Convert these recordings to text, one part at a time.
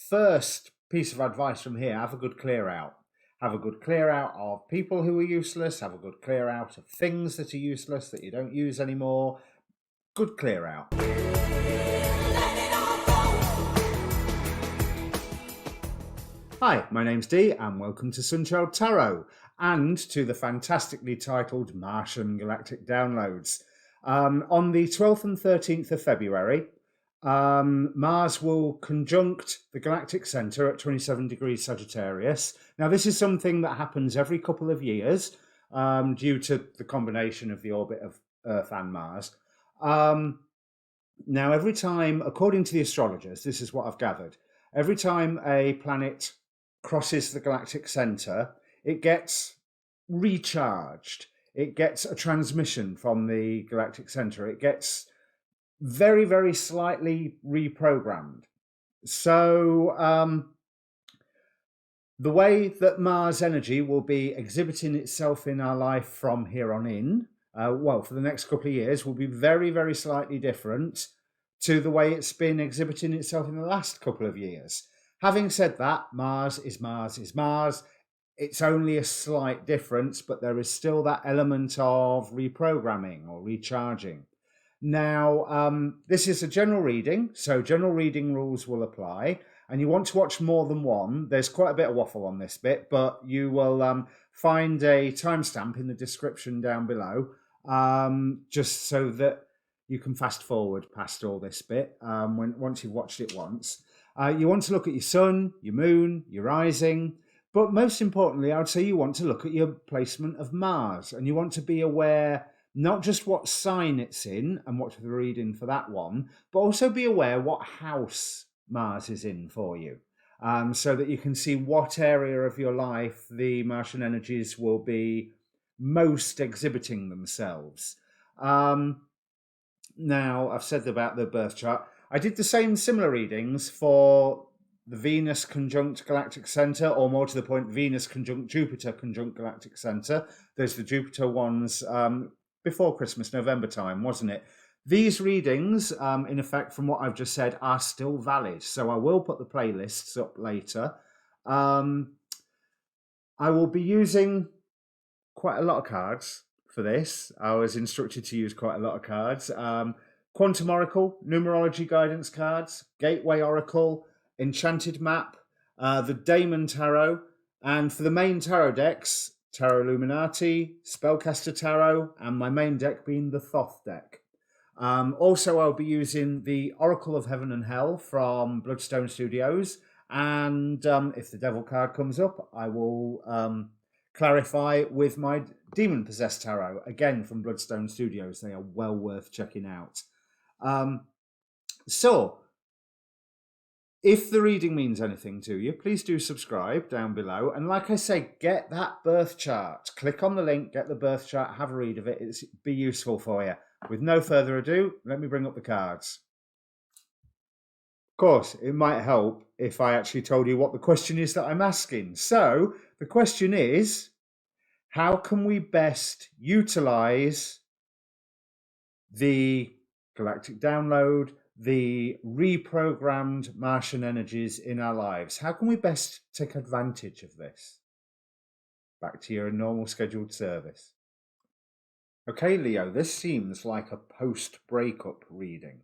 first piece of advice from here, have a good clear out. Have a good clear out of people who are useless. Have a good clear out of things that are useless that you don't use anymore. Good clear out. Hi, my name's Dee and welcome to Untitled Tarot and to the fantastically titled Martian Galactic downloads. On the 12th and 13th of February, Mars will conjunct the Galactic Centre at 27 degrees Sagittarius. Now, this is something that happens every couple of years due to the combination of the orbit of Earth and Mars. Now, every time, according to the astrologers, this is what I've gathered, every time a planet crosses the galactic centre, it gets recharged. It gets a transmission from the galactic centre. It gets very, very slightly reprogrammed. So the way that Mars energy will be exhibiting itself in our life from here on in, for the next couple of years, will be very, very slightly different to the way it's been exhibiting itself in the last couple of years. Having said that, Mars is Mars is Mars. It's only a slight difference, but there is still that element of reprogramming or recharging. Now, this is a general reading, so general reading rules will apply, and you want to watch more than one. There's quite a bit of waffle on this bit, but you will find a timestamp in the description down below, just so that you can fast forward past all this bit once you've watched it once. You want to look at your sun, your moon, your rising, but most importantly, I would say you want to look at your placement of Mars, and you want to be aware not just what sign it's in and watch the reading for that one, but also be aware what house Mars is in for you, so that you can see what area of your life the Martian energies will be most exhibiting themselves. Now, I've said about the birth chart. I did the similar readings for the Venus conjunct Galactic Centre, or more to the point, Venus conjunct Jupiter conjunct Galactic Centre. There's the Jupiter ones before Christmas, November time, wasn't it? These readings, in effect, from what I've just said, are still valid. So I will put the playlists up later. I will be using quite a lot of cards for this. I was instructed to use quite a lot of cards. Quantum Oracle, Numerology Guidance cards, Gateway Oracle, Enchanted Map, the Daemon Tarot, and for the main tarot decks, Tarot Illuminati, Spellcaster Tarot, and my main deck being the Thoth deck. Also, I'll be using the Oracle of Heaven and Hell from Bloodstone Studios, and if the Devil card comes up, I will clarify with my Demon Possessed Tarot, again from Bloodstone Studios. They are well worth checking out. So, if the reading means anything to you, please do subscribe down below. And like I say, get that birth chart. Click on the link, get the birth chart, have a read of it. It'll be useful for you. With no further ado, let me bring up the cards. Of course, it might help if I actually told you what the question is that I'm asking. So, the question is, how can we best utilize the galactic download, the reprogrammed Martian energies in our lives? How can we best take advantage of this? Back to your normal scheduled service. Okay, Leo, this seems like a post-breakup reading.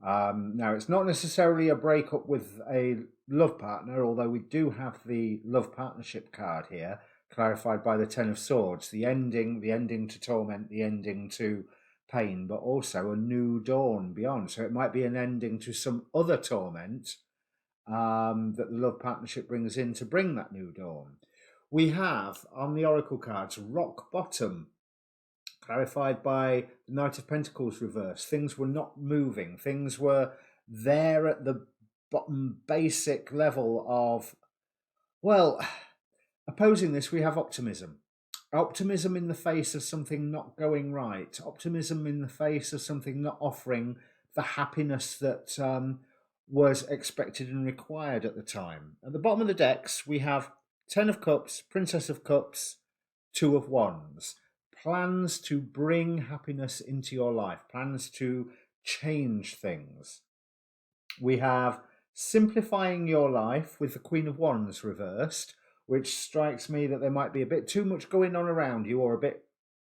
Now, it's not necessarily a breakup with a love partner, although we do have the love partnership card here, clarified by the Ten of Swords, the ending to torment, the ending to pain, but also a new dawn beyond. So it might be an ending to some other torment that the love partnership brings in to bring that new dawn. We have on the oracle cards rock bottom, clarified by the Knight of Pentacles reverse. Things were not moving. Things were there at the bottom basic level of, well, opposing this we have optimism. Optimism in the face of something not going right. Optimism in the face of something not offering the happiness that was expected and required at the time. At the bottom of the decks, we have Ten of Cups, Princess of Cups, Two of Wands. Plans to bring happiness into your life. Plans to change things. We have simplifying your life with the Queen of Wands reversed, which strikes me that there might be a bit too much going on around you, or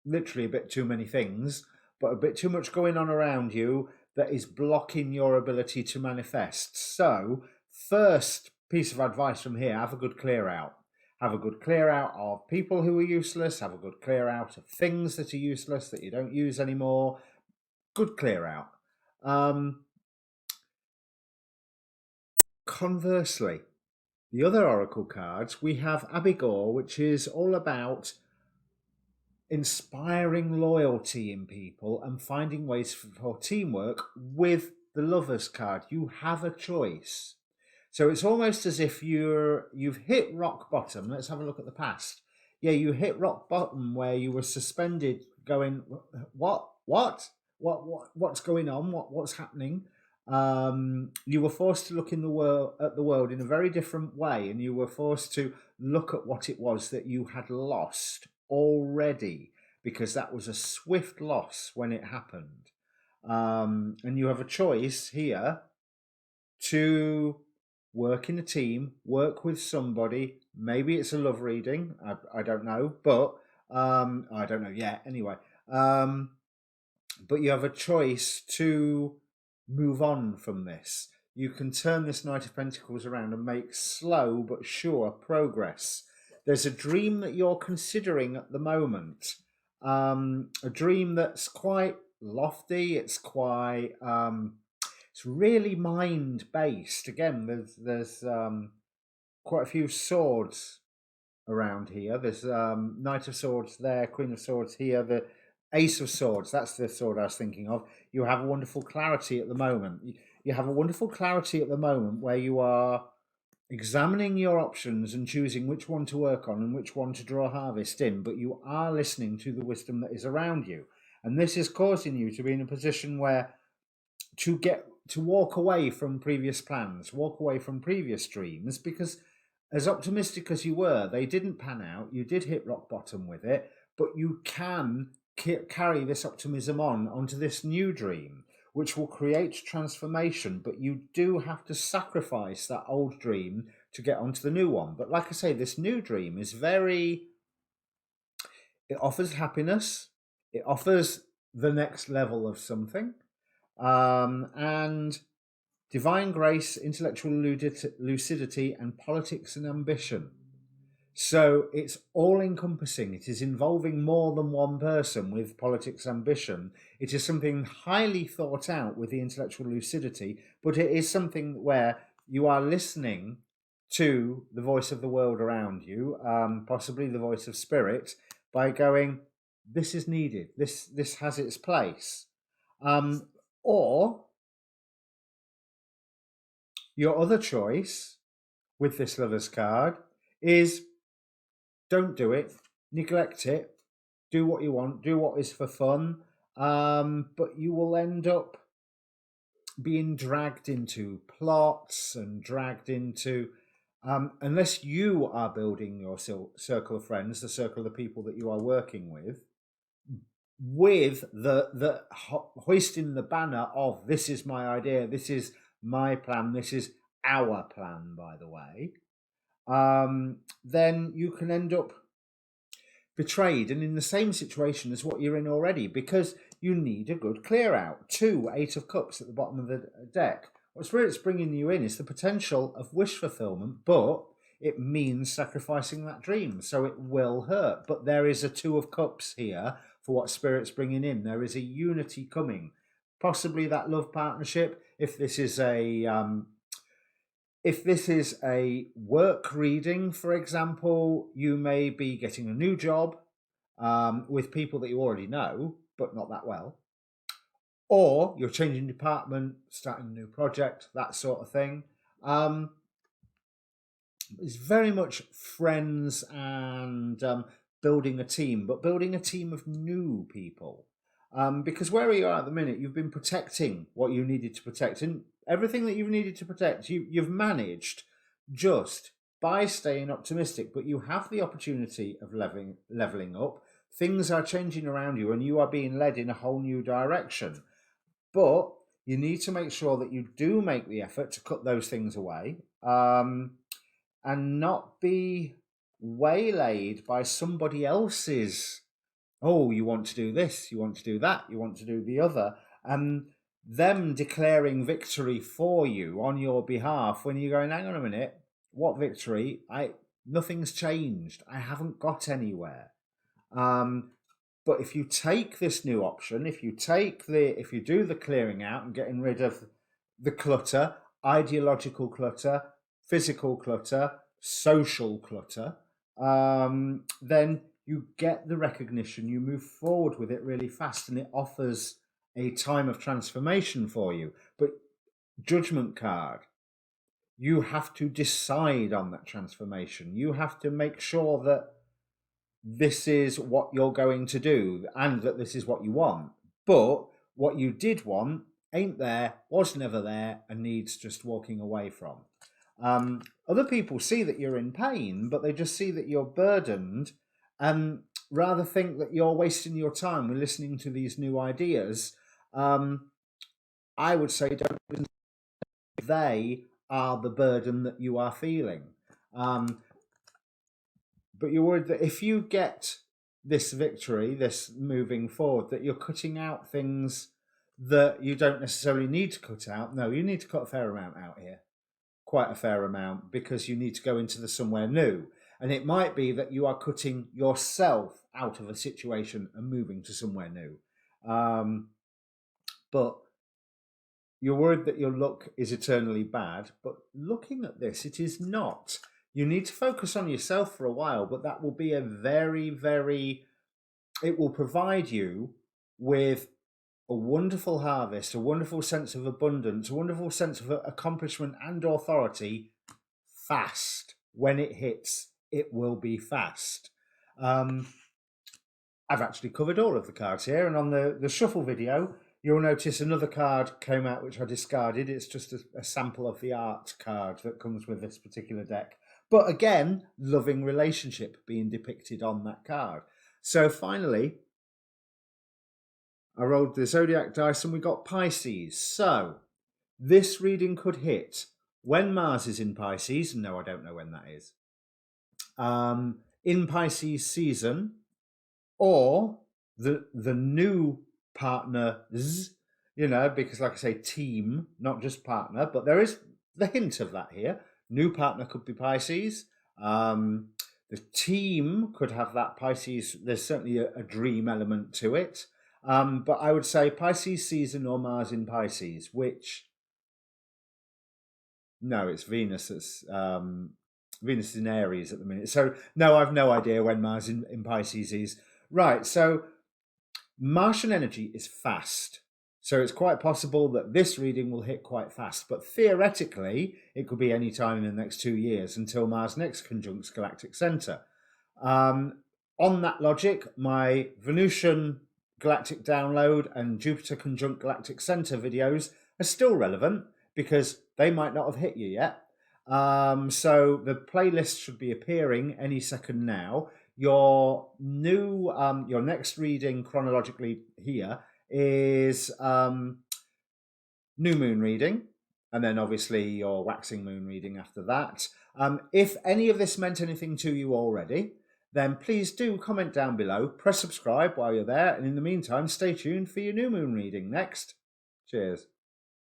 literally a bit too many things, but a bit too much going on around you that is blocking your ability to manifest. So, first piece of advice from here, have a good clear out. Have a good clear out of people who are useless, have a good clear out of things that are useless that you don't use anymore. Good clear out. Conversely, the other oracle cards, we have Abigail, which is all about inspiring loyalty in people and finding ways for teamwork. With the Lovers card, you have a choice. So it's almost as if you've hit rock bottom. Let's have a look at the past. Yeah, you hit rock bottom where you were suspended, going, what's going on? What's happening? You were forced to look at the world in a very different way, and you were forced to look at what it was that you had lost already, because that was a swift loss when it happened. And you have a choice here to work in a team, work with somebody. Maybe it's a love reading. I don't know, but I don't know yet. Anyway, but you have a choice to move on from this. You can turn this Knight of Pentacles around and make slow but sure progress. There's a dream that you're considering at the moment, a dream that's quite lofty. It's quite, it's really mind-based. Again, there's quite a few swords around here. There's Knight of Swords there, Queen of Swords here, the Ace of Swords. That's the sword I was thinking of. You have a wonderful clarity at the moment. You have a wonderful clarity at the moment where you are examining your options and choosing which one to work on and which one to draw harvest in, but you are listening to the wisdom that is around you. And this is causing you to be in a position where to walk away from previous plans, walk away from previous dreams, because as optimistic as you were, they didn't pan out. You did hit rock bottom with it, but you can carry this optimism onto this new dream, which will create transformation. But you do have to sacrifice that old dream to get onto the new one. But like I say, this new dream is it offers happiness. It offers the next level of something. And divine grace, intellectual lucidity, and politics and ambition. So it's all encompassing. It is involving more than one person with politics ambition. It is something highly thought out with the intellectual lucidity, but it is something where you are listening to the voice of the world around you, possibly the voice of spirit, by going, this is needed. This has its place. Or your other choice with this Lovers card is don't do it, neglect it, do what you want, do what is for fun, but you will end up being dragged into plots and dragged into, unless you are building your circle of friends, the circle of the people that you are working with the hoisting the banner of this is my idea, this is my plan, this is our plan, by the way, then you can end up betrayed and in the same situation as what you're in already, because you need a good clear out. 2 Eight of Cups at the bottom of the deck. What Spirit's bringing you in is the potential of wish fulfillment, but it means sacrificing that dream, so it will hurt. But there is a 2 of Cups here for what Spirit's bringing in. There is a unity coming, possibly that love partnership. If this is a work reading, for example, you may be getting a new job with people that you already know, but not that well. Or you're changing department, starting a new project, that sort of thing. It's very much friends and building a team, but building a team of new people. Because where you are at the minute, you've been protecting what you needed to protect. And everything that you've needed to protect, you've managed just by staying optimistic. But you have the opportunity of leveling up. Things are changing around you and you are being led in a whole new direction. But you need to make sure that you do make the effort to cut those things away, and not be waylaid by somebody else's, oh, you want to do this, you want to do that, you want to do the other, and them declaring victory for you on your behalf when you're going, hang on a minute, what victory? Nothing's changed. I haven't got anywhere. But if you take this new option, if you do the clearing out and getting rid of the clutter, ideological clutter, physical clutter, social clutter, then you get the recognition, you move forward with it really fast, and it offers a time of transformation for you. But judgment card, you have to decide on that transformation. You have to make sure that this is what you're going to do and that this is what you want. But what you did want ain't there, was never there, and needs just walking away from. Other people see that you're in pain, but they just see that you're burdened and rather think that you're wasting your time with listening to these new ideas. I would say don't listen to them. They are the burden that you are feeling. But you're worried that if you get this victory, this moving forward, that you're cutting out things that you don't necessarily need to cut out. No, you need to cut a fair amount out here. Quite a fair amount, because you need to go into the somewhere new. And it might be that you are cutting yourself out of a situation and moving to somewhere new. But you're worried that your luck is eternally bad. But looking at this, it is not. You need to focus on yourself for a while, but that will be a very, very... It will provide you with a wonderful harvest, a wonderful sense of abundance, a wonderful sense of accomplishment and authority fast. When it hits, it will be fast. I've actually covered all of the cards here, and on the shuffle video, you'll notice another card came out which I discarded. It's just a sample of the art card that comes with this particular deck. But again, loving relationship being depicted on that card. So finally, I rolled the zodiac dice and we got Pisces. So this reading could hit when Mars is in Pisces. No, I don't know when that is. In Pisces season, or the new partners, because like I say, team, not just partner, but there is the hint of that here. New partner could be Pisces. The team could have that Pisces. There's certainly a dream element to it. But I would say Pisces season or Mars in Pisces, which... No, it's Venus. It's Venus is in Aries at the minute. So no, I've no idea when Mars in Pisces is. Right, so Martian energy is fast. So it's quite possible that this reading will hit quite fast. But theoretically, it could be any time in the next 2 years until Mars next conjuncts Galactic Center. On that logic, my Venusian Galactic Download and Jupiter Conjunct Galactic Center videos are still relevant because they might not have hit you yet. So the playlist should be appearing any second now. Your next reading chronologically here is new moon reading, and then obviously your waxing moon reading after that. If any of this meant anything to you already, then please do comment down below, press subscribe while you're there, and in the meantime, stay tuned for your new moon reading next. Cheers.